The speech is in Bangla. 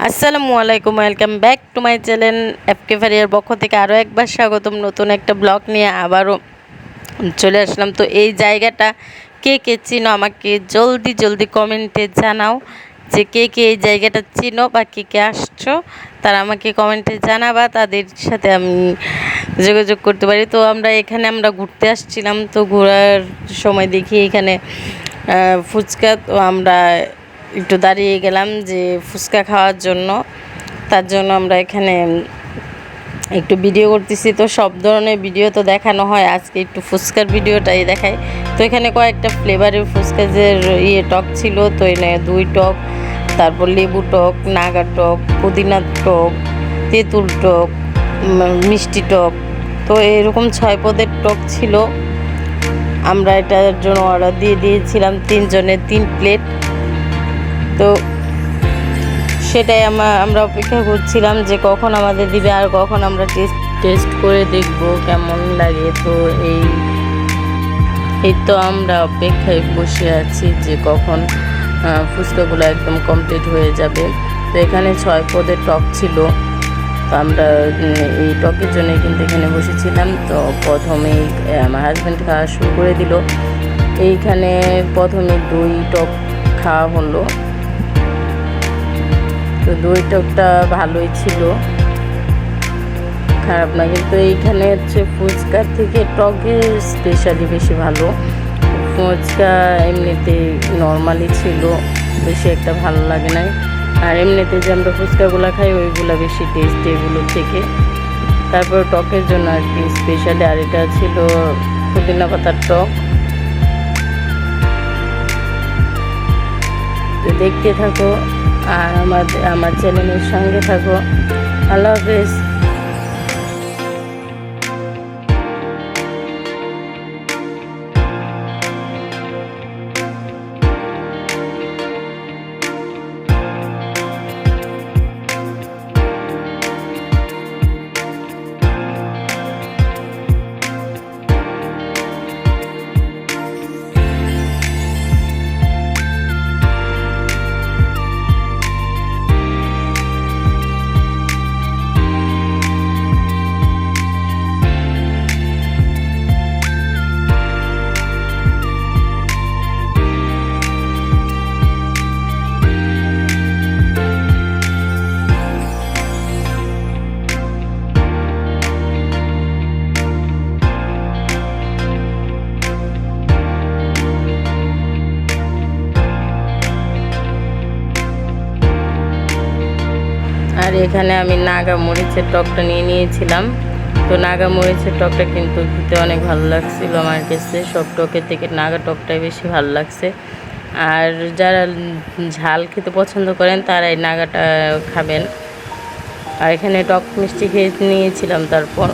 আসসালামু আলাইকুম, welcome back to my channel. FK ফারিয়ার পক্ষ থেকে আরও একবার স্বাগতম নতুন একটা ব্লগ নিয়ে আবারও চলে আসলাম। তো এই জায়গাটা কে কে চিনো আমাকে জলদি জলদি কমেন্টে জানাও যে কে কে এই জায়গাটা চিনো বা কে কে আসছো, তারা আমাকে কমেন্টে জানাবা, তাদের সাথে আমি যোগাযোগ করতে পারি। তো আমরা ঘুরতে আসছিলাম, তো ঘোরার সময় দেখি এখানে ফুচকা, তো আমরা একটু দাঁড়িয়ে গেলাম যে ফুচকা খাওয়ার জন্য। তার জন্য আমরা এখানে একটু ভিডিও করতেছি। তো সব ধরনের ভিডিও তো দেখানো হয়, আজকে একটু ফুচকার ভিডিওটাই দেখায়। তো এখানে কয়েকটা ফ্লেভারের ফুচকা যে টক ছিল, তো এনে দই টক, তারপর লেবু টক, নাগা টক, পুদিনা টক, তেঁতুল টক, মিষ্টি টক, তো এরকম 6 পদের টক ছিল। আমরা এটার জন্য অর্ডার দিয়ে দিয়েছিলাম 3 জনের 3 প্লেট। তো সেটাই আমরা অপেক্ষা করছিলাম যে কখন আমাদের দিবে আর কখন আমরা টেস্ট করে দেখব কেমন লাগে। তো এই তো আমরা অপেক্ষায় বসে আছি যে কখন ফুচকাগুলো একদম কমপ্লিট হয়ে যাবে। তো এখানে 6 পদের টক ছিল, তো আমরা এই টকের জন্য কিন্তু এখানে বসেছিলাম। তো প্রথমেই আমার হাজব্যান্ড খাওয়া শুরু করে দিল। এইখানে প্রথমে দই টক খাওয়া হলো, তো দই টকটা ভালোই ছিল, খারাপ না। কিন্তু এইখানে হচ্ছে ফুচকা থেকে টকের স্পেশালি বেশি ভালো। ফুচকা এমনিতে নর্মালি ছিল, বেশি একটা ভালো লাগে নাই। আর এমনিতে যে আমরা ফুচকাগুলো খাই ওইগুলো বেশি টেস্ট এগুলো থেকে। তারপর টকের জন্য আর কি স্পেশালি, আর এটা ছিল পুদিনা পাতার টক। তো দেখতে থাকো আর আমার চ্যানেলের সঙ্গে থাকো। আল্লাহ হাফেজ। আর এখানে আমি নাগা মরিচের টকটা নিয়ে নিয়েছিলাম। তো নাগা মরিচের টকটা কিন্তু খেতে অনেক ভালো লাগছিল আমার কাছে। সব টকের থেকে নাগা টকটাই বেশি ভালো লাগছে। আর যারা ঝাল খেতে পছন্দ করেন তারা এই নাগাটা খাবেন। আর এখানে টক মিষ্টি খেয়ে নিয়েছিলাম। তারপর